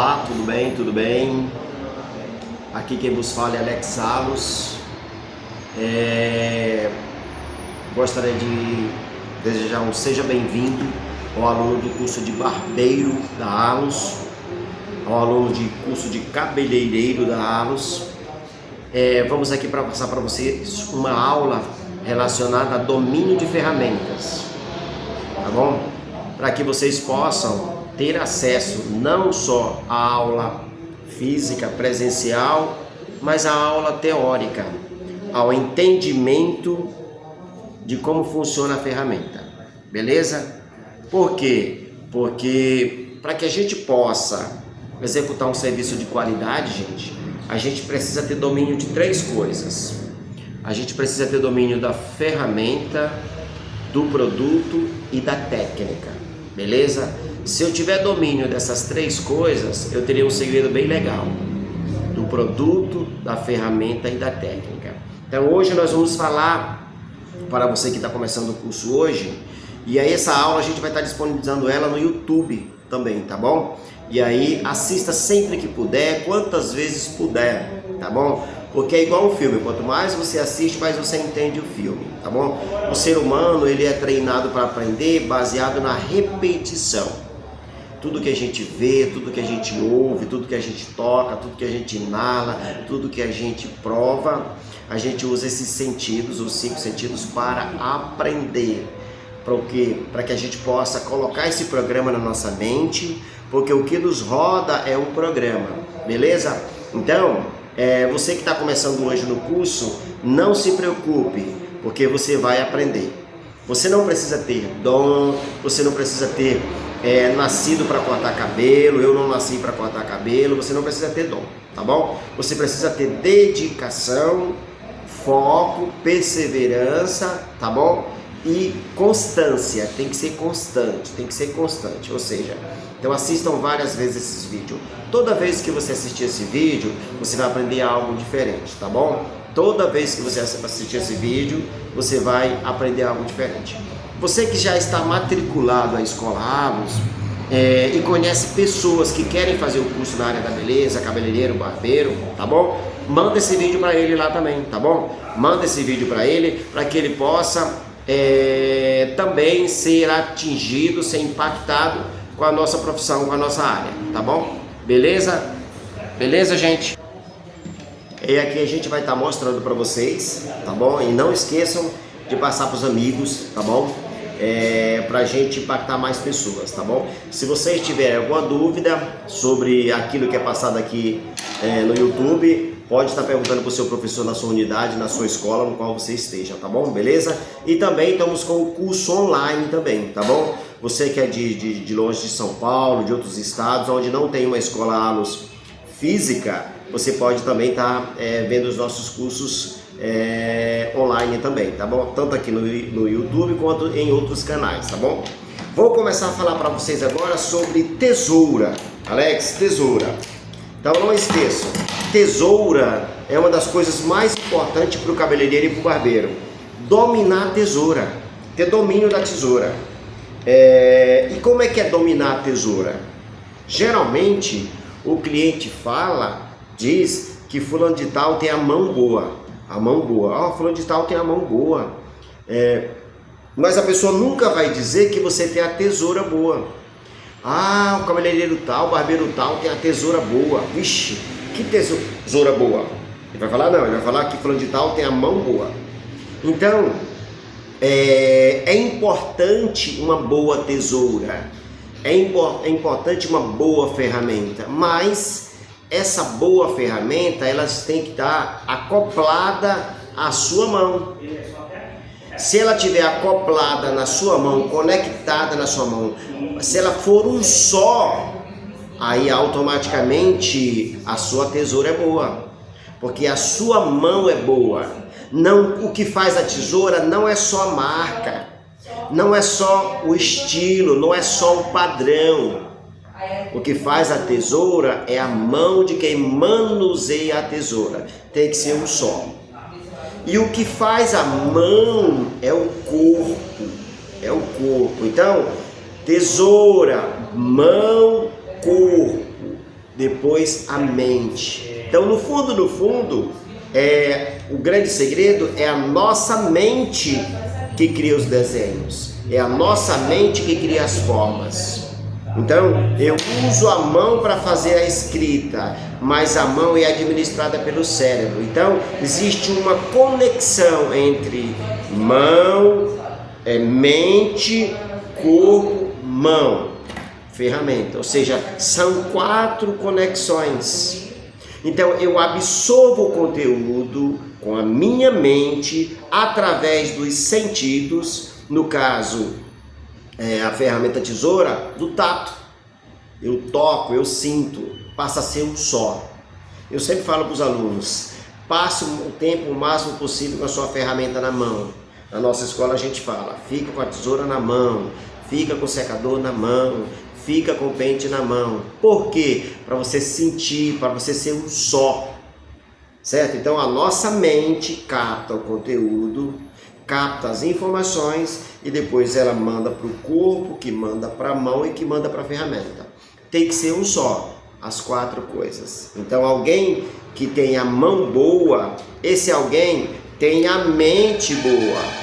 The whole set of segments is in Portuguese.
Olá, tudo bem? Tudo bem? Aqui quem vos fala é Alex Salos. Gostaria de desejar um seja bem-vindo ao aluno do curso de barbeiro da Allos, ao aluno de curso de cabeleireiro da Allos. Vamos aqui para passar para vocês uma aula relacionada a domínio de ferramentas, tá bom? Para que vocês possam ter acesso não só à aula física presencial, mas à aula teórica, ao entendimento de como funciona a ferramenta, beleza? Por quê? Porque para que a gente possa executar um serviço de qualidade, gente, a gente precisa ter domínio de três coisas. A gente precisa ter domínio da ferramenta, do produto e da técnica, beleza? Se eu tiver domínio dessas três coisas, eu teria um segredo bem legal, do produto, da ferramenta e da técnica. Então hoje nós vamos falar, para você que está começando o curso hoje, e aí essa aula a gente vai estar disponibilizando ela no YouTube também, tá bom? E aí assista sempre que puder, quantas vezes puder, tá bom? Porque é igual um filme, quanto mais você assiste, mais você entende o filme, tá bom? O ser humano, ele é treinado para aprender baseado na repetição. Tudo que a gente vê, tudo que a gente ouve, tudo que a gente toca, tudo que a gente inala, tudo que a gente prova, a gente usa esses sentidos, os 5 sentidos, para aprender. Para o quê? Para que a gente possa colocar esse programa na nossa mente, porque o que nos roda é um programa, beleza? Então, você que está começando hoje no curso, não se preocupe, porque você vai aprender. Você não precisa ter dom, você não precisa ter nascido para cortar cabelo, eu não nasci para cortar cabelo, você não precisa ter dom, tá bom? Você precisa ter dedicação, foco, perseverança, tá bom? E constância, tem que ser constante, ou seja, então assistam várias vezes esses vídeos. Toda vez que você assistir esse vídeo, você vai aprender algo diferente, tá bom? Toda vez que você assistir esse vídeo, você vai aprender algo diferente. Você que já está matriculado à Escola Allos e conhece pessoas que querem fazer o curso na área da beleza, cabeleireiro, barbeiro, tá bom? Manda esse vídeo para ele lá também, tá bom? Manda esse vídeo para ele, para que ele possa também ser atingido, ser impactado com a nossa profissão, com a nossa área, tá bom? Beleza? Beleza, gente? E aqui a gente vai estar mostrando para vocês, tá bom? E não esqueçam de passar para os amigos, tá bom? Para a gente impactar mais pessoas, tá bom? Se vocês tiverem alguma dúvida sobre aquilo que é passado aqui no YouTube, pode estar perguntando para o seu professor na sua unidade, na sua escola, no qual você esteja, tá bom? Beleza? E também estamos com o curso online também, tá bom? Você que é de longe de São Paulo, de outros estados, onde não tem uma escola Allos física, você pode também estar vendo os nossos cursos online também, tá bom? Tanto aqui no YouTube quanto em outros canais, tá bom? Vou começar a falar para vocês agora sobre tesoura. Alex, tesoura. Então não esqueçam, tesoura é uma das coisas mais importantes para o cabeleireiro e para o barbeiro. Dominar a tesoura, ter domínio da tesoura. E como é que é dominar a tesoura? Geralmente o cliente diz que fulano de tal tem a mão boa. Fulano de tal tem a mão boa. Mas a pessoa nunca vai dizer que você tem a tesoura boa. O cabeleireiro tal, o barbeiro tal tem a tesoura boa. Vixe, que tesoura boa? Ele vai falar não, ele vai falar que fulano de tal tem a mão boa. Então, é importante uma boa tesoura. É importante uma boa ferramenta, mas essa boa ferramenta, elas tem que estar acoplada à sua mão. Se ela estiver acoplada na sua mão, conectada na sua mão, se ela for um só, aí automaticamente a sua tesoura é boa, porque a sua mão é boa. Não, o que faz a tesoura não é só a marca, não é só o estilo, não é só o padrão. O que faz a tesoura é a mão de quem manuseia a tesoura. Tem que ser um só. E o que faz a mão é o corpo. Então, tesoura, mão, corpo. depois a mente. Então, no fundo, o grande segredo é a nossa mente que cria os desenhos, é a nossa mente que cria as formas. Então, eu uso a mão para fazer a escrita, mas a mão é administrada pelo cérebro. Então, existe uma conexão entre mão, mente, corpo, mão, ferramenta. Ou seja, são 4 conexões. Então, eu absorvo o conteúdo com a minha mente através dos sentidos, no caso, a ferramenta tesoura, do tato. Eu toco, eu sinto, passa a ser um só. Eu sempre falo para os alunos, passe o tempo o máximo possível com a sua ferramenta na mão. Na nossa escola a gente fala, fica com a tesoura na mão, fica com o secador na mão, fica com o pente na mão. Por quê? Para você sentir, para você ser um só. Certo? Então a nossa mente capta o conteúdo, capta as informações e depois ela manda para o corpo, que manda para a mão e que manda para a ferramenta. Tem que ser um só, as 4 coisas. Então alguém que tem a mão boa, esse alguém tem a mente boa.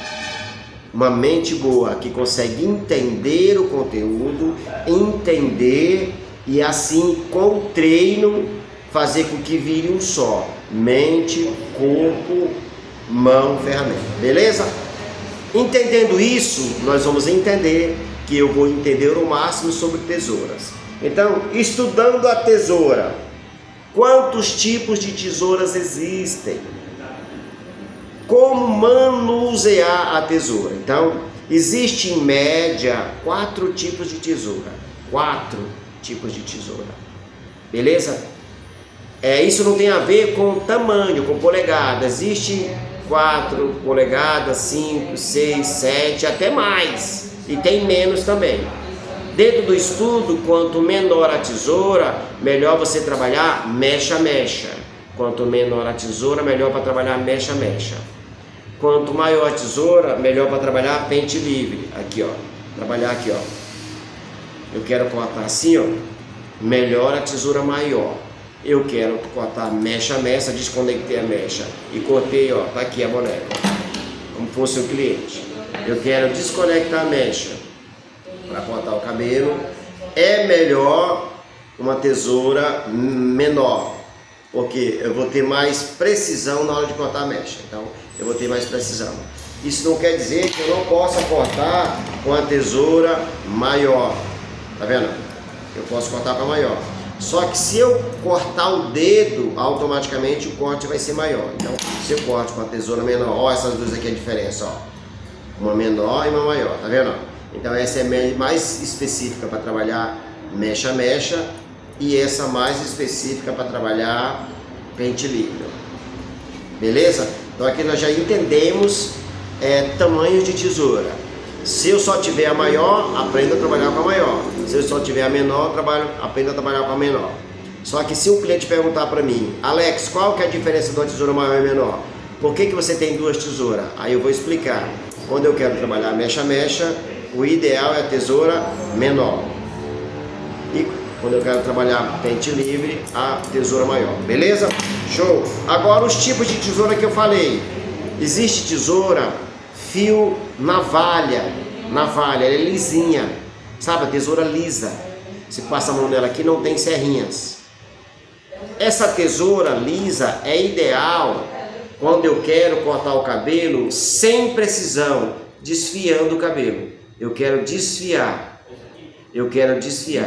Uma mente boa que consegue entender o conteúdo, entender e assim com o treino fazer com que vire um só. Mente, corpo, mão, ferramenta. Beleza? Entendendo isso, nós vamos entender que eu vou entender o máximo sobre tesouras. Então, estudando a tesoura, quantos tipos de tesouras existem? Como manusear a tesoura? Então, existe em média 4 tipos de tesoura. 4 tipos de tesoura. Beleza? Isso não tem a ver com tamanho, com polegada. Existe 4 polegadas, 5, 6, 7, até mais. E tem menos também. Dentro do estudo, quanto menor a tesoura, melhor você trabalhar mecha a mecha. Quanto menor a tesoura, melhor para trabalhar mecha a mecha. Quanto maior a tesoura, melhor para trabalhar pente livre. Aqui, ó. Trabalhar aqui, ó. Eu quero cortar assim, ó. Melhor a tesoura maior. Eu quero cortar mecha a mecha, desconectei a mecha e cortei, ó. Tá aqui a boneca. Como fosse o cliente. Eu quero desconectar a mecha para cortar o cabelo. É melhor uma tesoura menor, porque eu vou ter mais precisão na hora de cortar a mecha. Então, eu vou ter mais precisão. Isso não quer dizer que eu não possa cortar com a tesoura maior. Tá vendo? Eu posso cortar com a maior. Só que se eu cortar o dedo, automaticamente o corte vai ser maior. Então, se eu corto com a tesoura menor, ó, essas duas aqui é a diferença, ó. Uma menor e uma maior, tá vendo? Então, essa é mais específica para trabalhar mecha a mecha e essa mais específica para trabalhar pente livre. Beleza? Então aqui nós já entendemos tamanhos de tesoura. Se eu só tiver a maior, aprenda a trabalhar com a maior. Se eu só tiver a menor, aprenda a trabalhar com a menor. Só que se um cliente perguntar para mim, Alex, qual que é a diferença de uma tesoura maior e menor? Por que você tem 2 tesouras? Aí eu vou explicar. Quando eu quero trabalhar mecha a mecha, o ideal é a tesoura menor. E quando eu quero trabalhar pente livre, a tesoura maior. Beleza? Show! Agora os tipos de tesoura que eu falei. Existe tesoura fio navalha. Navalha, ela é lisinha. Sabe, a tesoura lisa. Você passa a mão nela aqui, não tem serrinhas. Essa tesoura lisa é ideal quando eu quero cortar o cabelo sem precisão, desfiando o cabelo. Eu quero desfiar.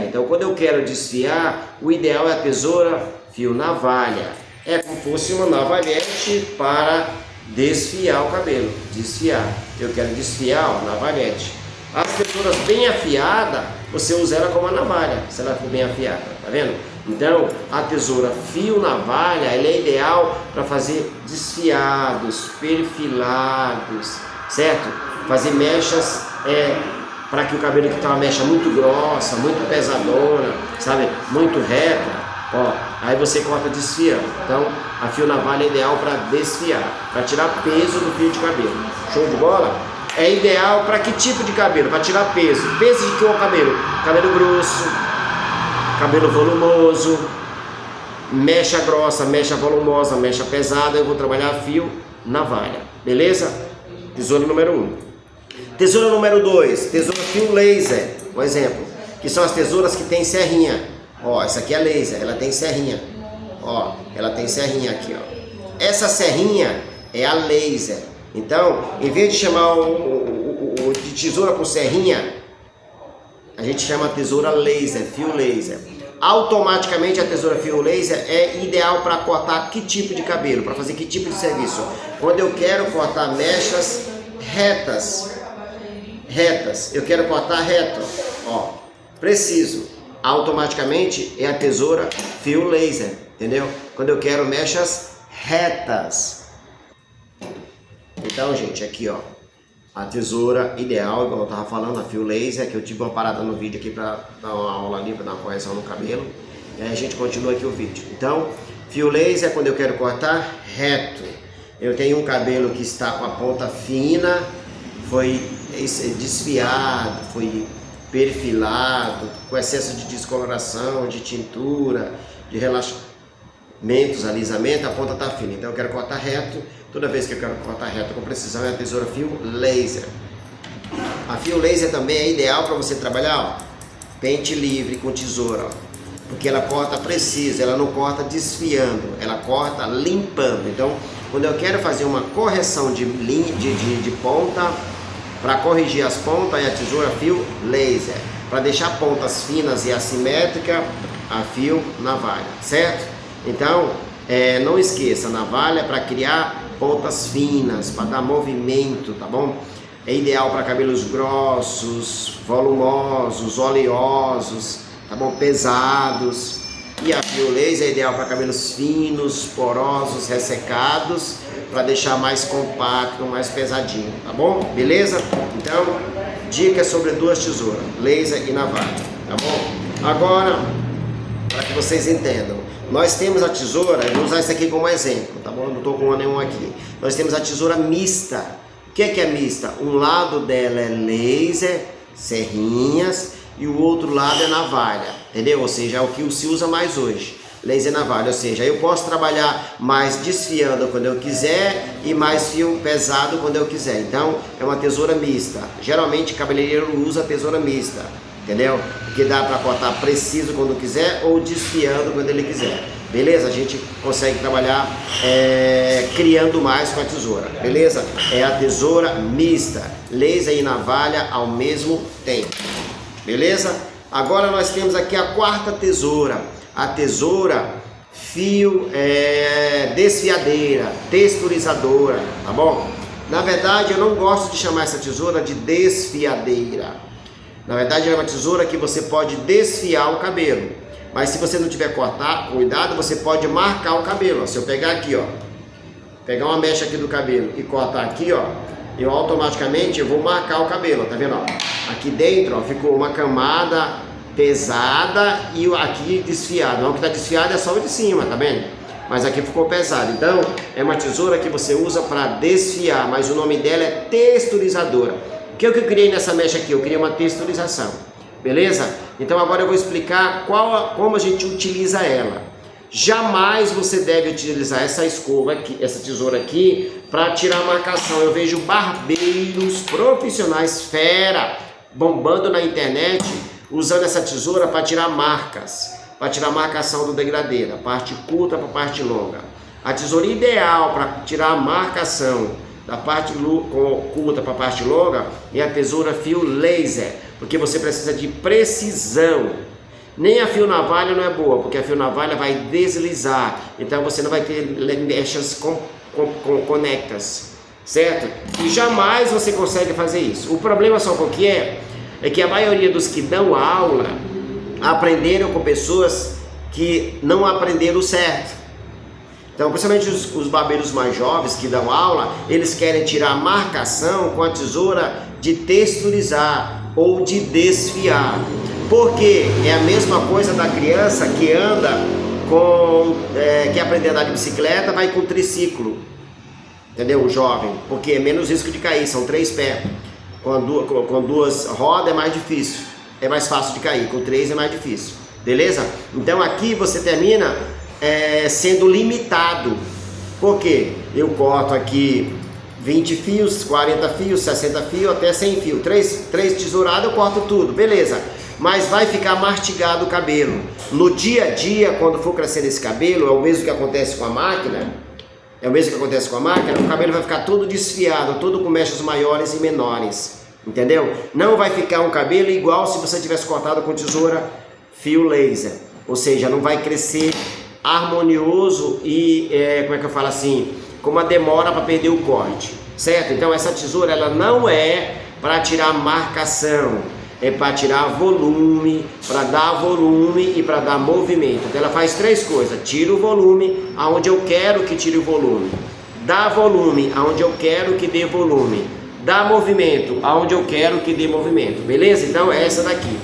Então, quando eu quero desfiar, o ideal é a tesoura fio navalha. É como se fosse uma navalhete para desfiar o cabelo. Desfiar. Eu quero desfiar, ó, navalhete. As tesouras bem afiadas, você usa ela como uma navalha, se ela for bem afiada, tá vendo? Então, a tesoura fio navalha, ela é ideal para fazer desfiados, perfilados, certo? Fazer mechas, para que o cabelo que está uma mecha muito grossa, muito pesadona, sabe? Muito reta, ó, aí você corta desfiando. Então, a fio navalha é ideal para desfiar, para tirar peso do fio de cabelo. Show de bola? É ideal para que tipo de cabelo? Para tirar peso. Peso de que o cabelo? Cabelo grosso, cabelo volumoso, mecha grossa, mecha volumosa, mecha pesada, eu vou trabalhar fio navalha, beleza? Tesoura número 1. Tesoura número 2, tesoura fio laser, por exemplo, que são as tesouras que tem serrinha. Ó, essa aqui é laser, ela tem serrinha. Ó, ela tem serrinha aqui, ó. Essa serrinha é a laser. Então, em vez de chamar de tesoura com serrinha, a gente chama tesoura laser, fio laser. Automaticamente a tesoura fio laser é ideal para cortar que tipo de cabelo, para fazer que tipo de serviço. Quando eu quero cortar mechas retas, eu quero cortar reto, ó, preciso. Automaticamente é a tesoura fio laser, entendeu? Quando eu quero mechas retas. Então, gente, aqui, ó, a tesoura ideal, igual eu tava falando, a fio laser, que eu tive uma parada no vídeo aqui para dar uma aula ali, para dar uma correção no cabelo. E aí a gente continua aqui o vídeo. Então, fio laser é quando eu quero cortar reto. Eu tenho um cabelo que está com a ponta fina, foi desfiado, foi perfilado, com excesso de descoloração, de tintura, de relaxamentos, alisamento, a ponta está fina. Então eu quero cortar reto. Toda vez que eu quero cortar reto com precisão é a tesoura fio laser. A fio laser também é ideal para você trabalhar, ó, pente livre com tesoura, ó, porque ela corta preciso, ela não corta desfiando, ela corta limpando. Então, quando eu quero fazer uma correção de ponta, para corrigir as pontas, é a tesoura fio laser. Para deixar pontas finas e assimétricas, a fio navalha, certo? Então, não esqueça, navalha é para criar pontas finas, para dar movimento, tá bom? É ideal para cabelos grossos, volumosos, oleosos, tá bom? Pesados. E a fio laser é ideal para cabelos finos, porosos, ressecados, para deixar mais compacto, mais pesadinho, tá bom? Beleza? Então, dicas sobre duas tesouras, laser e navalha, tá bom? Agora, para que vocês entendam, nós temos a tesoura, eu vou usar isso aqui como exemplo, tá bom? Não estou com nenhum aqui. Nós temos a tesoura mista. O que é mista? Um lado dela é laser, serrinhas, e o outro lado é navalha, entendeu? Ou seja, é o que se usa mais hoje, laser e navalha. Ou seja, eu posso trabalhar mais desfiando quando eu quiser e mais fio pesado quando eu quiser. Então, é uma tesoura mista. Geralmente, cabeleireiro usa a tesoura mista, entendeu? Porque dá para cortar preciso quando quiser ou desfiando quando ele quiser. Beleza? A gente consegue trabalhar criando mais com a tesoura. Beleza? É a tesoura mista, laser e navalha ao mesmo tempo. Beleza? Agora nós temos aqui a quarta tesoura. A tesoura fio desfiadeira, texturizadora, tá bom? Na verdade, eu não gosto de chamar essa tesoura de desfiadeira. Na verdade, é uma tesoura que você pode desfiar o cabelo. Mas se você não tiver cuidado, você pode marcar o cabelo. Se eu pegar aqui, ó, pegar uma mecha aqui do cabelo e cortar aqui, ó, eu automaticamente vou marcar o cabelo, tá vendo? Ó? Aqui dentro, ó, ficou uma camada pesada e aqui desfiado. Não, que tá desfiado é só o de cima, tá vendo? Mas aqui ficou pesado. Então, é uma tesoura que você usa para desfiar, mas o nome dela é texturizadora. O que eu criei nessa mecha aqui? Eu criei uma texturização, beleza? Então agora eu vou explicar como a gente utiliza ela. Jamais você deve utilizar essa escova aqui, essa tesoura aqui, para tirar a marcação. Eu vejo barbeiros profissionais fera bombando na internet usando essa tesoura para tirar marcas, para tirar a marcação do degradê, da parte curta para a parte longa. A tesoura ideal para tirar a marcação da parte curta para a parte longa é a tesoura fio laser, porque você precisa de precisão. Nem a fio navalha não é boa, porque a fio navalha vai deslizar, então você não vai ter mechas conectas, certo? E jamais você consegue fazer isso. O problema só qual que é que a maioria dos que dão aula aprenderam com pessoas que não aprenderam certo. Então, principalmente os barbeiros mais jovens que dão aula, eles querem tirar a marcação com a tesoura de texturizar ou de desfiar. Porque é a mesma coisa da criança que anda quer aprender a andar de bicicleta, vai com triciclo, entendeu? O jovem, porque é menos risco de cair, são 3 pés. Com 2 rodas é mais difícil, é mais fácil de cair, com 3 é mais difícil, beleza? Então aqui você termina sendo limitado. Por quê? Eu corto aqui 20 fios, 40 fios, 60 fios, até 100 fios. 3 tesouradas eu corto tudo, beleza. Mas vai ficar mastigado o cabelo. No dia a dia, quando for crescendo esse cabelo, é o mesmo que acontece com a máquina. O cabelo vai ficar todo desfiado, todo com mechas maiores e menores. Entendeu? Não vai ficar um cabelo igual se você tivesse cortado com tesoura fio laser. Ou seja, não vai crescer harmonioso e, como é que eu falo assim, com uma demora para perder o corte, certo? Então essa tesoura ela não é para tirar marcação, é para tirar volume, para dar volume e para dar movimento. Então ela faz 3 coisas: tira o volume aonde eu quero que tire o volume, dá volume aonde eu quero que dê volume, dá movimento aonde eu quero que dê movimento, beleza? Então é essa daqui.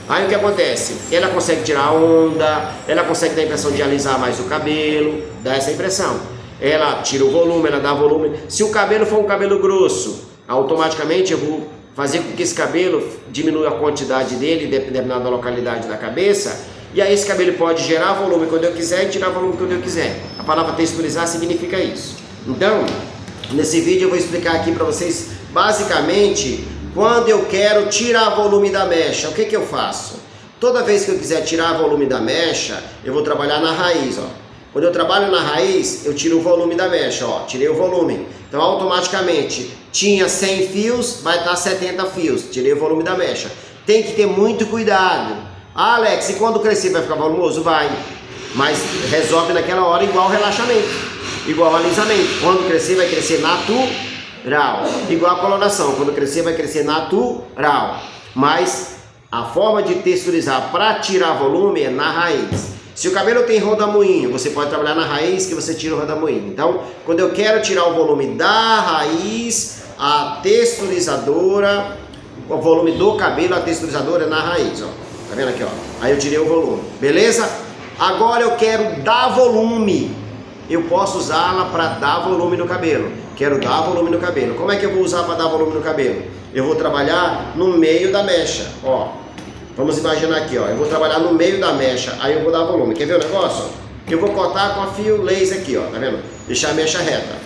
Aí o que acontece? Ela consegue tirar onda, ela consegue dar a impressão de alisar mais o cabelo, dá essa impressão. Ela tira o volume, ela dá volume. Se o cabelo for um cabelo grosso, automaticamente eu vou fazer com que esse cabelo diminua a quantidade dele, dependendo da localidade da cabeça. E aí esse cabelo pode gerar volume quando eu quiser e tirar volume quando eu quiser. A palavra texturizar significa isso. Então, nesse vídeo eu vou explicar aqui para vocês, basicamente, quando eu quero tirar volume da mecha, o que eu faço? Toda vez que eu quiser tirar volume da mecha, eu vou trabalhar na raiz, ó. Quando eu trabalho na raiz, eu tiro o volume da mecha, ó, tirei o volume. Então, automaticamente, tinha 100 fios, vai estar 70 fios, tirei o volume da mecha. Tem que ter muito cuidado. Ah, Alex, e quando crescer vai ficar volumoso? Vai. Mas resolve naquela hora igual relaxamento, igual alisamento. Quando crescer, vai crescer natural. Igual a coloração, quando crescer, vai crescer natural. Mas a forma de texturizar para tirar volume é na raiz. Se o cabelo tem rodamuinho, você pode trabalhar na raiz que você tira o rodamuinho. Então, quando eu quero tirar o volume da raiz, a texturizadora, o volume do cabelo, a texturizadora é na raiz, ó. Tá vendo aqui, ó? Aí eu tirei o volume, beleza? Agora eu quero dar volume. Eu posso usá-la para dar volume no cabelo. Quero dar volume no cabelo. Como é que eu vou usar para dar volume no cabelo? Eu vou trabalhar no meio da mecha, ó. Vamos imaginar aqui, ó, eu vou trabalhar no meio da mecha, aí eu vou dar volume. Quer ver o negócio? Eu vou cortar com a fio laser aqui, ó, tá vendo? Deixar a mecha reta.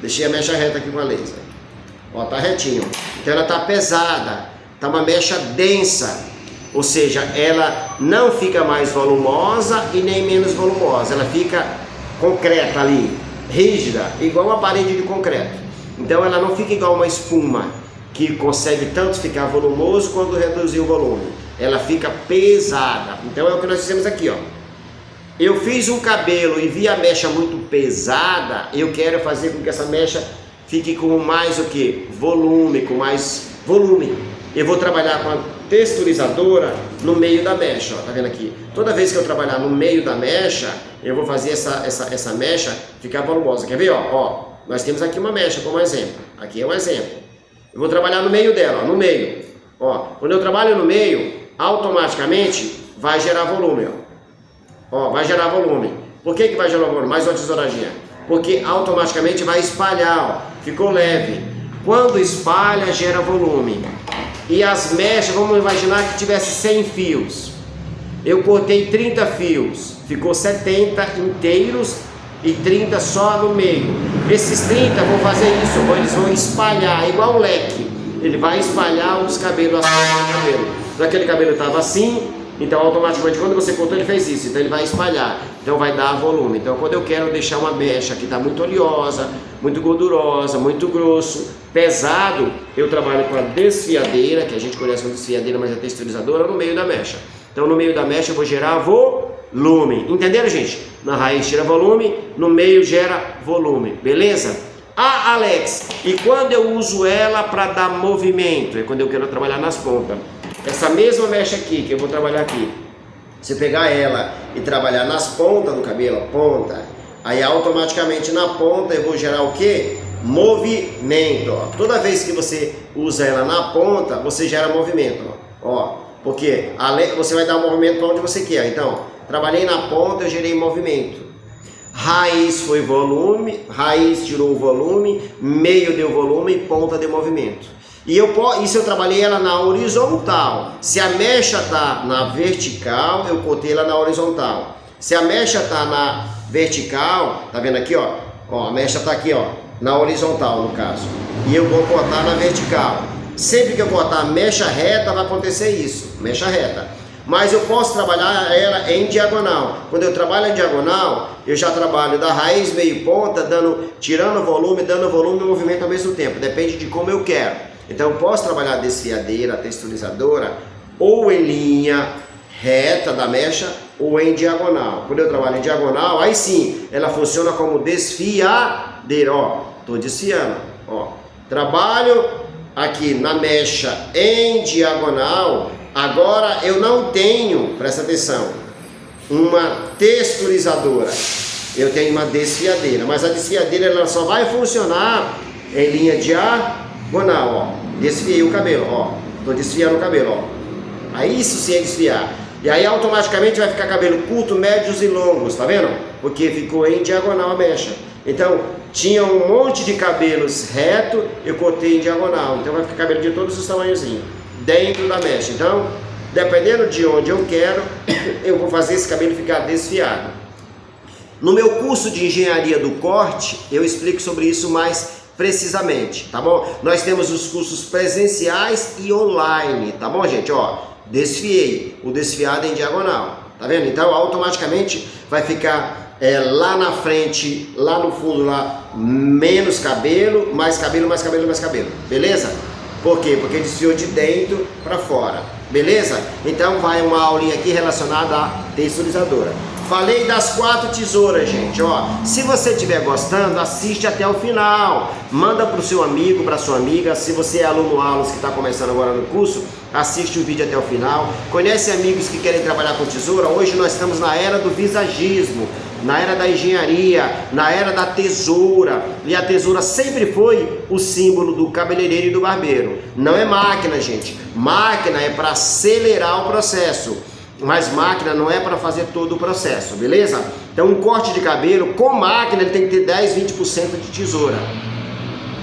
Deixei a mecha reta aqui com a laser. Ó, tá retinho. Então ela tá pesada, tá uma mecha densa. Ou seja, ela não fica mais volumosa e nem menos volumosa. Ela fica concreta ali, rígida, igual uma parede de concreto. Então ela não fica igual uma espuma, que consegue tanto ficar volumoso quanto reduzir o volume. Ela fica pesada. Então é o que nós fizemos aqui, ó. Eu fiz um cabelo e vi a mecha muito pesada, eu quero fazer com que essa mecha fique com mais o que? Volume, com mais volume. Eu vou trabalhar com a texturizadora no meio da mecha, ó, tá vendo aqui? Toda vez que eu trabalhar no meio da mecha, eu vou fazer essa mecha ficar volumosa. Quer ver, ó? Nós temos aqui uma mecha como exemplo. Aqui é um exemplo. Eu vou trabalhar no meio dela, ó, no meio. Ó, quando eu trabalho no meio, automaticamente vai gerar volume, ó, vai gerar volume. Por que vai gerar volume? Mais uma tesouradinha. Porque automaticamente vai espalhar, ó, ficou leve. Quando espalha, gera volume. E as mechas, vamos imaginar que tivesse 100 fios. Eu cortei 30 fios, ficou 70 inteiros e 30 só no meio. Esses 30 vão fazer isso, eles vão espalhar, igual um leque. Ele vai espalhar os cabelos assim no cabelo. Aquele cabelo estava assim, então automaticamente quando você cortou ele fez isso, então ele vai espalhar, então vai dar volume. Então quando eu quero deixar uma mecha que está muito oleosa, muito gordurosa, muito grosso, pesado, eu trabalho com a desfiadeira, que a gente conhece como desfiadeira, mas é texturizadora, no meio da mecha. Então no meio da mecha eu vou gerar volume. Entenderam, gente? Na raiz tira volume, no meio gera volume, beleza? Ah, Alex, e quando eu uso ela para dar movimento? É quando eu quero trabalhar nas pontas. Essa mesma mecha aqui, que eu vou trabalhar aqui, você pegar ela e trabalhar nas pontas do cabelo, ponta, aí automaticamente na ponta eu vou gerar o que? Movimento, ó. Toda vez que você usa ela na ponta, você gera movimento, ó. Porque você vai dar um movimento para onde você quer. Então, trabalhei na ponta, eu gerei movimento. Raiz foi volume, raiz tirou o volume, meio deu volume e ponta deu movimento. E isso eu trabalhei ela na horizontal. Se a mecha está na vertical, eu cortei ela na horizontal. Se a mecha está na vertical, tá vendo aqui, ó? Ó, a mecha está aqui, ó, na horizontal no caso. E eu vou cortar na vertical. Sempre que eu cortar a mecha reta vai acontecer isso, mecha reta. Mas eu posso trabalhar ela em diagonal. Quando eu trabalho em diagonal, eu já trabalho da raiz meio ponta, tirando volume, dando volume e movimento ao mesmo tempo. Depende de como eu quero. Então eu posso trabalhar a desfiadeira, a texturizadora, ou em linha reta da mecha, ou em diagonal. Quando eu trabalho em diagonal, aí sim, ela funciona como desfiadeira. Ó, tô desfiando, ó. Trabalho aqui na mecha em diagonal. Agora eu não tenho, presta atenção, uma texturizadora, eu tenho uma desfiadeira, mas a desfiadeira ela só vai funcionar em linha diagonal, ó. Desfiei o cabelo, ó, tô desfiando o cabelo, ó. Aí isso sim é desfiar. E aí automaticamente vai ficar cabelo curto, médios e longos, tá vendo? Porque ficou em diagonal a mecha. Então tinha um monte de cabelos reto, eu cortei em diagonal, então vai ficar cabelo de todos os tamanhozinhos dentro da mecha. Então, dependendo de onde eu quero, eu vou fazer esse cabelo ficar desfiado. No meu curso de engenharia do corte, eu explico sobre isso mais precisamente, tá bom? Nós temos os cursos presenciais e online, tá bom, gente? Ó, desfiei, o desfiado é em diagonal, tá vendo? Então, automaticamente vai ficar lá na frente, lá no fundo, lá, menos cabelo, mais cabelo, mais cabelo, mais cabelo, beleza? Por quê? Porque desfiou de dentro para fora, beleza? Então vai uma aulinha aqui relacionada à texturizadora. Falei das 4 tesouras, gente, ó. Se você estiver gostando, assiste até o final. Manda para o seu amigo, para sua amiga. Se você é aluno Alus que está começando agora no curso, assiste o vídeo até o final. Conhece amigos que querem trabalhar com tesoura? Hoje nós estamos na era do visagismo, na era da engenharia, na era da tesoura. E a tesoura sempre foi o símbolo do cabeleireiro e do barbeiro. Não é máquina, gente. Máquina é para acelerar o processo, mas máquina não é para fazer todo o processo, beleza? Então um corte de cabelo com máquina ele tem que ter 10, 20% de tesoura.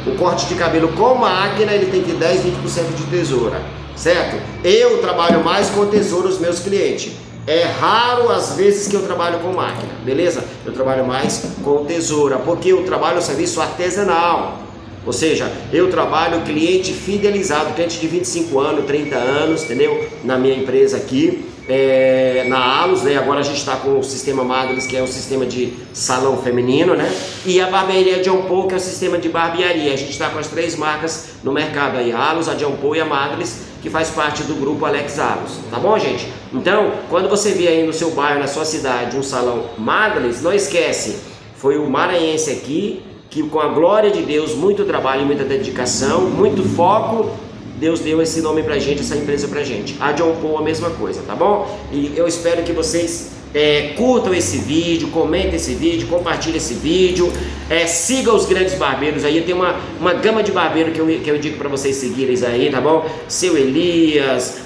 O corte de cabelo com máquina ele tem que ter 10, 20% de tesoura, certo? Eu trabalho mais com tesoura os meus clientes. É raro as vezes que eu trabalho com máquina, beleza? Eu trabalho mais com tesoura, porque eu trabalho o serviço artesanal. Ou seja, eu trabalho cliente fidelizado, cliente de 25 anos, 30 anos, entendeu? Na minha empresa aqui, na Alus, né? Agora a gente está com o sistema Madras, que é um sistema de salão feminino, né? E a barbearia John Paul, que é o sistema de barbearia. A gente está com as 3 marcas no mercado aí, a Alus, a John Paul e a Madras, que faz parte do grupo Alex Alus, tá bom, gente? Então, quando você vê aí no seu bairro, na sua cidade, um salão Madras, não esquece, foi o maranhense aqui, que com a glória de Deus, muito trabalho, muita dedicação, muito foco, Deus deu esse nome pra gente, essa empresa pra gente. A John Paul a mesma coisa, tá bom? E eu espero que vocês curtam esse vídeo, comentem esse vídeo, compartilhem esse vídeo, siga os grandes barbeiros aí, tem uma gama de barbeiro que eu digo pra vocês seguirem aí, tá bom? Seu Elias,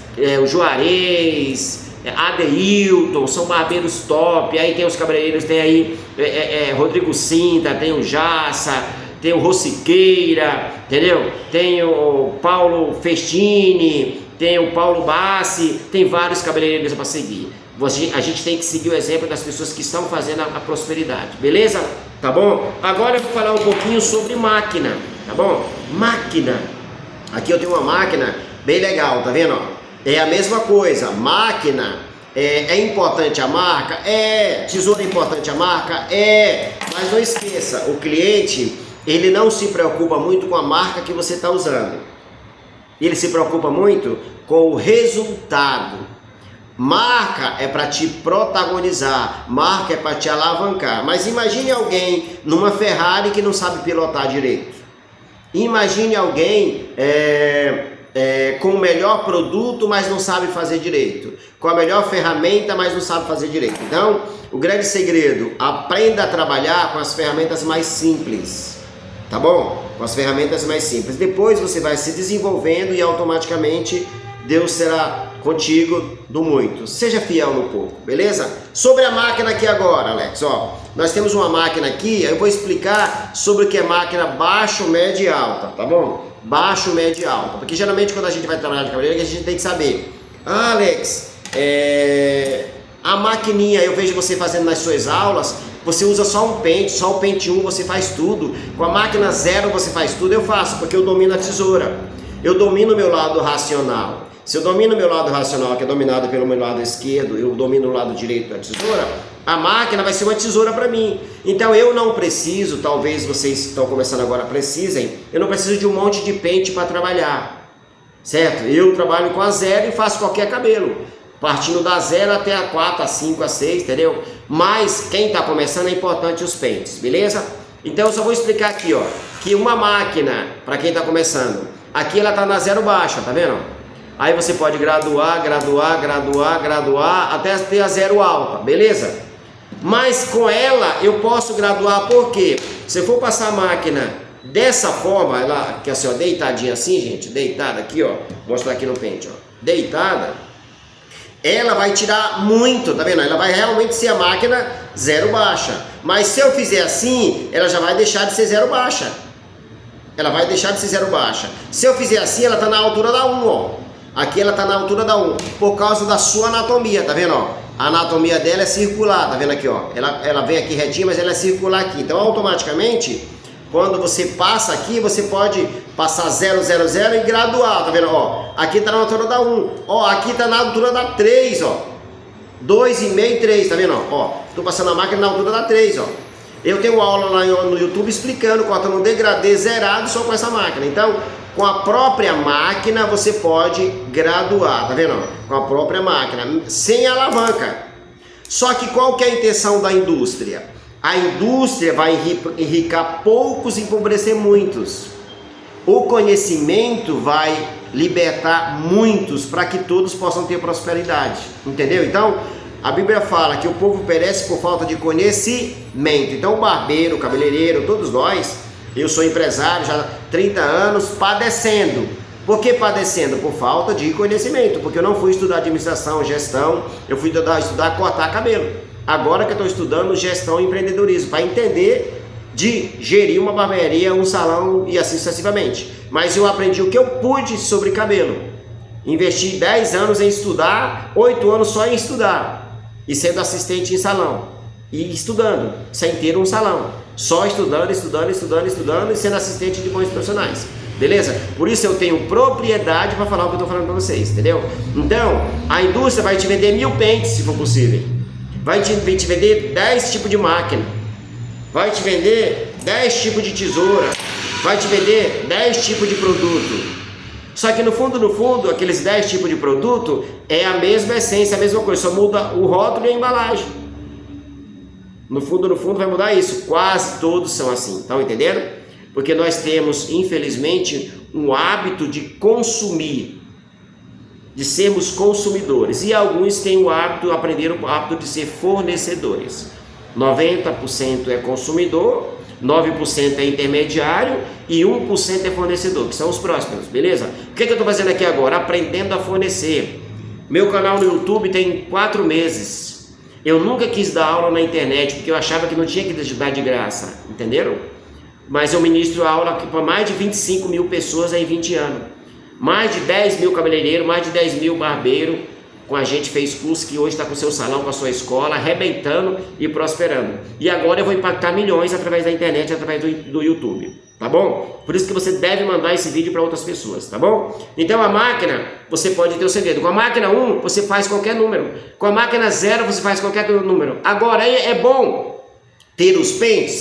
o Juarez, Adeilton, são barbeiros top. Aí tem os cabeleireiros, tem aí Rodrigo Cinta, tem o Jassa, tem o Rossiqueira, entendeu? Tem o Paulo Festini, tem o Paulo Bassi, tem vários cabeleireiros para seguir. A gente tem que seguir o exemplo das pessoas que estão fazendo a prosperidade, beleza? Tá bom? Agora eu vou falar um pouquinho sobre máquina, tá bom? Máquina. Aqui eu tenho uma máquina bem legal, tá vendo? É a mesma coisa, máquina, é importante a marca? Tesoura é importante a marca? Mas não esqueça, o cliente, ele não se preocupa muito com a marca que você está usando. Ele se preocupa muito com o resultado. Marca é para te protagonizar, marca é para te alavancar. Mas imagine alguém numa Ferrari que não sabe pilotar direito. Imagine alguém com o melhor produto, mas não sabe fazer direito, com a melhor ferramenta, mas não sabe fazer direito. Então, o grande segredo, aprenda a trabalhar com as ferramentas mais simples, tá bom? Com as ferramentas mais simples. Depois você vai se desenvolvendo e automaticamente Deus será contigo do muito. Seja fiel no pouco, beleza? Sobre a máquina aqui agora, Alex, ó, nós temos uma máquina aqui, eu vou explicar sobre o que é máquina baixo, média e alta, tá bom? Baixo, médio e alta, porque geralmente quando a gente vai trabalhar de cabeleireiro, a gente tem que saber, Alex, A maquininha, eu vejo você fazendo nas suas aulas, você usa só um pente, só o pente 1 você faz tudo. Com a máquina 0 você faz tudo, eu faço, porque eu domino a tesoura. Eu domino o meu lado racional. Se eu domino o meu lado racional, que é dominado pelo meu lado esquerdo, eu domino o lado direito da tesoura, a máquina vai ser uma tesoura para mim. Então eu não preciso, talvez vocês que estão começando agora precisem, eu não preciso de um monte de pente para trabalhar, certo? Eu trabalho com a 0 e faço qualquer cabelo, partindo da 0 até a 4, a 5, a 6, entendeu? Mas quem está começando é importante os pentes, beleza? Então eu só vou explicar aqui, ó, que uma máquina, para quem está começando, aqui ela está na 0 baixa, tá vendo? Aí você pode graduar, até ter a 0 alta, beleza? Mas com ela eu posso graduar, porque se eu for passar a máquina dessa forma, ela que é assim, ó, deitadinha assim, gente, deitada aqui, ó, vou mostrar aqui no pente, ó, deitada, ela vai tirar muito, tá vendo? Ela vai realmente ser a máquina 0 baixa. Mas se eu fizer assim, ela já vai deixar de ser 0 baixa. Ela vai deixar de ser 0 baixa. Se eu fizer assim, ela tá na altura da 1, ó. Aqui ela tá na altura da 1, por causa da sua anatomia, tá vendo, ó? A anatomia dela é circular, tá vendo aqui, ó? Ela vem aqui retinha, mas ela é circular aqui. Então, automaticamente, quando você passa aqui, você pode passar 0, 0, 0 e graduar, tá vendo, ó? Aqui tá na altura da 1, ó, aqui tá na altura da 3, ó. 2,5, 3, tá vendo, ó? Tô passando a máquina na altura da 3, ó. Eu tenho aula lá no YouTube explicando, cortando um degradê zerado só com essa máquina. Então, com a própria máquina você pode graduar, tá vendo? Com a própria máquina, sem alavanca. Só que qual que é a intenção da indústria? A indústria vai enricar poucos e empobrecer muitos. O conhecimento vai libertar muitos para que todos possam ter prosperidade, entendeu? Então, a Bíblia fala que o povo perece por falta de conhecimento. Então, o barbeiro, o cabeleireiro, todos nós, eu sou empresário já há 30 anos, padecendo. Por que padecendo? Por falta de conhecimento, porque eu não fui estudar administração, gestão, eu fui estudar cortar cabelo. Agora que eu estou estudando gestão e empreendedorismo, para entender de gerir uma barbearia, um salão e assim sucessivamente. Mas eu aprendi o que eu pude sobre cabelo. Investi 10 anos em estudar, 8 anos só em estudar, e sendo assistente em salão, e estudando, sem ter um salão. Só estudando e sendo assistente de bons profissionais, beleza? Por isso eu tenho propriedade para falar o que eu estou falando para vocês, entendeu? Então, a indústria vai te vender 1000 pentes, se for possível. Vai te vender 10 tipos de máquina. Vai te vender 10 tipos de tesoura. Vai te vender 10 tipos de produto. Só que no fundo, aqueles 10 tipos de produto é a mesma essência, a mesma coisa, só muda o rótulo e a embalagem. No fundo vai mudar isso. Quase todos são assim, estão entendendo? Porque nós temos, infelizmente, um hábito de consumir, de sermos consumidores. E alguns têm o hábito, aprenderam o hábito de ser fornecedores. 90% é consumidor, 9% é intermediário e 1% é fornecedor, que são os próximos, beleza? O que eu estou fazendo aqui agora? Aprendendo a fornecer. Meu canal no YouTube tem 4 meses. Eu nunca quis dar aula na internet, porque eu achava que não tinha que dar de graça, entenderam? Mas eu ministro aula para mais de 25 mil pessoas em 20 anos. Mais de 10 mil cabeleireiros, mais de 10 mil barbeiros. Com a gente fez curso que hoje está com o seu salão, com a sua escola, arrebentando e prosperando. E agora eu vou impactar milhões através da internet, através do YouTube, tá bom? Por isso que você deve mandar esse vídeo para outras pessoas, tá bom? Então a máquina, você pode ter o segredo. Com a máquina 1, você faz qualquer número. Com a máquina 0, você faz qualquer número. Agora, é bom ter os pentes,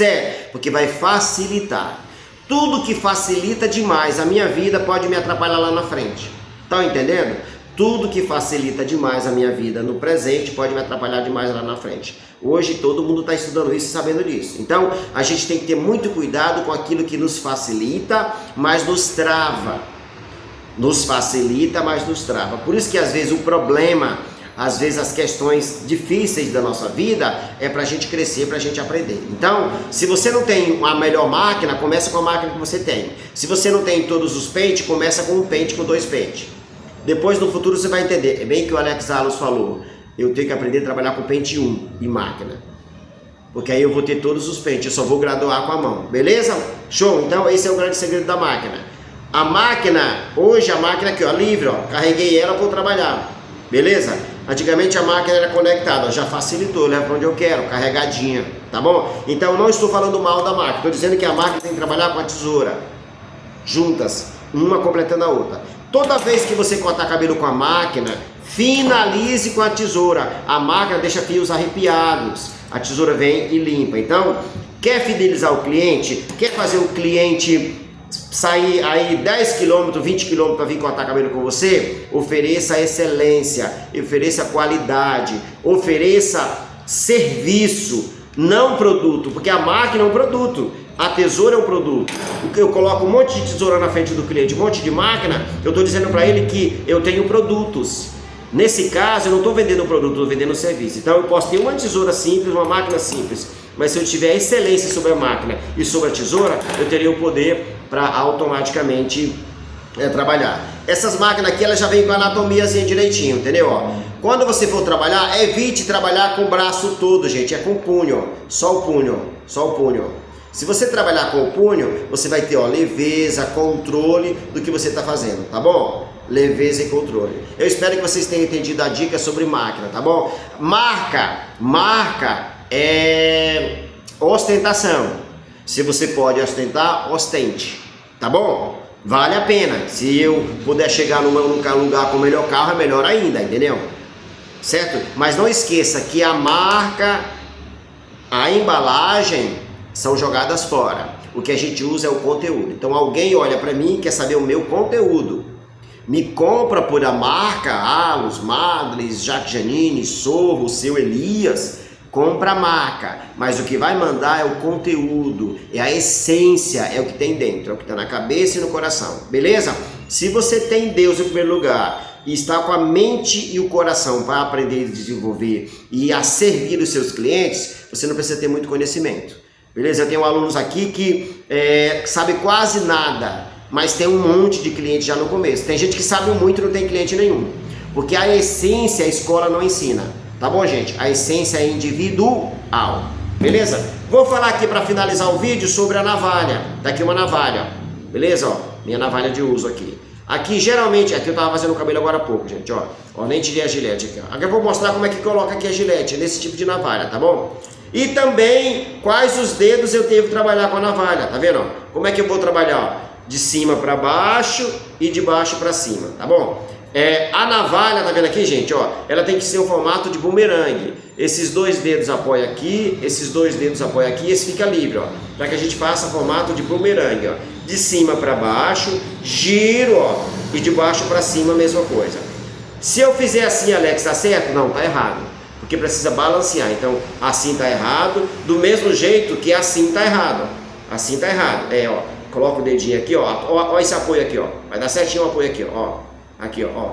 porque vai facilitar. Tudo que facilita demais a minha vida pode me atrapalhar lá na frente. Estão entendendo? Tudo que facilita demais a minha vida no presente pode me atrapalhar demais lá na frente. Hoje todo mundo está estudando isso e sabendo disso. Então a gente tem que ter muito cuidado com aquilo que nos facilita, mas nos trava. Nos facilita, mas nos trava. Por isso que às vezes o problema, às vezes as questões difíceis da nossa vida é para a gente crescer, para a gente aprender. Então, se você não tem a melhor máquina, começa com a máquina que você tem. Se você não tem todos os pentes, começa com um pente, com 2 pentes. Depois no futuro você vai entender. É bem que o Alex Alos falou. Eu tenho que aprender a trabalhar com pente 1 e máquina. Porque aí eu vou ter todos os pentes. Eu só vou graduar com a mão. Beleza? Show? Então esse é o grande segredo da máquina. A máquina, hoje a máquina aqui, ó, livre, ó. Carreguei ela para trabalhar. Beleza? Antigamente a máquina era conectada, já facilitou, leva para onde eu quero, carregadinha, tá bom? Então eu não estou falando mal da máquina, estou dizendo que a máquina tem que trabalhar com a tesoura, juntas, uma completando a outra. Toda vez que você cortar cabelo com a máquina, finalize com a tesoura. A máquina deixa fios arrepiados, a tesoura vem e limpa. Então, quer fidelizar o cliente? Quer fazer o cliente sair aí 10 km, 20 km para vir cortar cabelo com você? Ofereça excelência, ofereça qualidade, ofereça serviço, não produto, porque a máquina é um produto. A tesoura é um produto. Eu coloco um monte de tesoura na frente do cliente, um monte de máquina, eu estou dizendo para ele que eu tenho produtos. Nesse caso, eu não estou vendendo um produto, estou vendendo um serviço. Então eu posso ter uma tesoura simples, uma máquina simples, mas se eu tiver excelência sobre a máquina e sobre a tesoura, eu teria o poder para automaticamente trabalhar. Essas máquinas aqui, elas já vêm com a anatomiazinha direitinho, entendeu? Ó, quando você for trabalhar, evite trabalhar com o braço todo, gente, é com o punho, só o punho, só o punho. Se você trabalhar com o punho, você vai ter, ó, leveza, controle do que você está fazendo, tá bom? Leveza e controle. Eu espero que vocês tenham entendido a dica sobre máquina, tá bom? Marca é ostentação. Se você pode ostentar, ostente, tá bom? Vale a pena. Se eu puder chegar num lugar com o melhor carro, é melhor ainda, entendeu? Certo? Mas não esqueça que a marca, a embalagem são jogadas fora. O que a gente usa é o conteúdo. Então alguém olha para mim e quer saber o meu conteúdo. Me compra por a marca Allos, Madles, Jaque Janine, Sorro, Seu Elias. Compra a marca, mas o que vai mandar é o conteúdo, é a essência, é o que tem dentro, é o que está na cabeça e no coração, beleza? Se você tem Deus em primeiro lugar e está com a mente e o coração para aprender e desenvolver e a servir os seus clientes, você não precisa ter muito conhecimento, beleza? Eu tenho alunos aqui que sabe quase nada, mas tem um monte de clientes já no começo. Tem gente que sabe muito e não tem cliente nenhum, porque a essência a escola não ensina. Tá bom, gente? A essência é individual, beleza? Vou falar aqui para finalizar o vídeo sobre a navalha. Tá aqui uma navalha, beleza? Ó, minha navalha de uso aqui. Aqui, geralmente, aqui eu tava fazendo o cabelo agora há pouco, gente, ó. Ó, nem tirei a gilete aqui, ó. Aqui eu vou mostrar como é que coloca aqui a gilete, nesse tipo de navalha, tá bom? E também, quais os dedos eu tenho que trabalhar com a navalha, tá vendo? Ó? Como é que eu vou trabalhar, ó? De cima para baixo e de baixo para cima, tá bom? A navalha, tá vendo aqui, gente, ó, ela tem que ser o formato de bumerangue. Esses dois dedos apoiam aqui, esses dois dedos apoiam aqui, e esse fica livre, ó, para que a gente faça formato de bumerangue, ó, de cima para baixo, giro, ó, e de baixo para cima a mesma coisa. Se eu fizer assim, Alex, tá certo? Não, tá errado, porque precisa balancear. Então, assim tá errado, do mesmo jeito que assim tá errado, ó. Assim tá errado, ó, coloca o dedinho aqui, ó, esse apoio aqui, ó, vai dar certinho o apoio aqui, ó. Aqui, ó,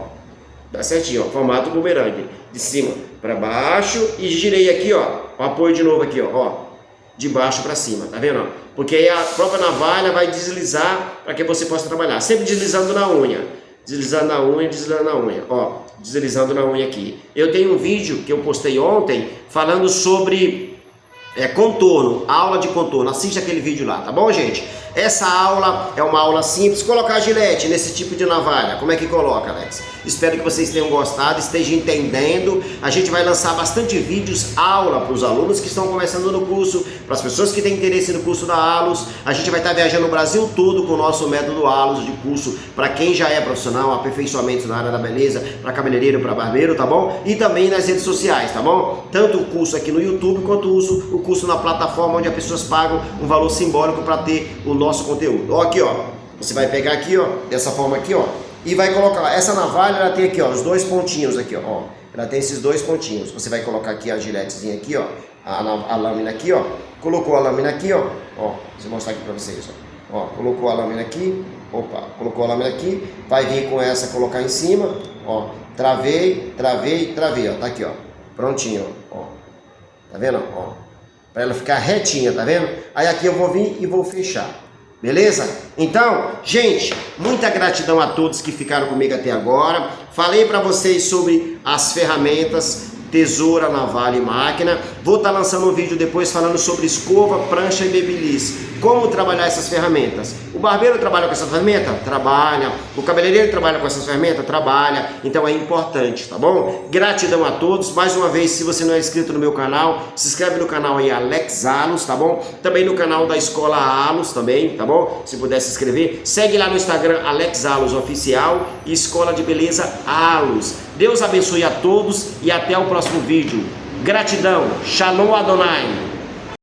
dá certinho, ó, formato bumerangue, de cima para baixo e girei aqui, ó, o apoio de novo aqui, ó, de baixo para cima, tá vendo? Ó? Porque aí a própria navalha vai deslizar para que você possa trabalhar, sempre deslizando na unha, deslizando na unha, ó, deslizando na unha aqui. Eu tenho um vídeo que eu postei ontem falando sobre contorno, aula de contorno, assiste aquele vídeo lá, tá bom, gente? Essa aula é uma aula simples. Colocar gilete nesse tipo de navalha, como é que coloca, Alex? Espero que vocês tenham gostado, estejam entendendo. A gente vai lançar bastante vídeos, aula para os alunos que estão começando no curso, para as pessoas que têm interesse no curso da Allos. A gente vai estar viajando o Brasil todo com o nosso método Allos de curso, para quem já é profissional, aperfeiçoamento na área da beleza, para cabeleireiro, para barbeiro, tá bom? E também nas redes sociais, tá bom? Tanto o curso aqui no YouTube, quanto o curso na plataforma onde as pessoas pagam um valor simbólico para ter o nosso conteúdo. Ó, aqui, ó, você vai pegar aqui, ó, dessa forma aqui, ó, e vai colocar, essa navalha, ela tem aqui, ó, os dois pontinhos aqui, ó, ela tem esses dois pontinhos. Você vai colocar aqui a giletezinha aqui, ó, a lâmina aqui, ó, colocou a lâmina aqui, ó, deixa eu mostrar aqui pra vocês, ó, colocou a lâmina aqui, colocou a lâmina aqui, vai vir com essa, colocar em cima, ó, travei, ó, tá aqui, ó, prontinho, ó, tá vendo, ó, pra ela ficar retinha, tá vendo? Aí aqui eu vou vir e vou fechar. Beleza? Então, gente, muita gratidão a todos que ficaram comigo até agora. Falei para vocês sobre as ferramentas. tesoura, navalha e máquina. Vou estar lançando um vídeo depois falando sobre escova, prancha e babyliss. Como trabalhar essas ferramentas. O barbeiro trabalha com essa ferramenta? Trabalha. O cabeleireiro trabalha com essas ferramentas? Trabalha. Então é importante, tá bom? Gratidão a todos. Mais uma vez, se você não é inscrito no meu canal, se inscreve no canal aí Alex Alos, tá bom? Também no canal da Escola Alos também, tá bom? Se puder se inscrever. Segue lá no Instagram Alex Alos Oficial e Escola de Beleza Alos. Deus abençoe a todos e até o próximo vídeo. Gratidão. Shalom Adonai.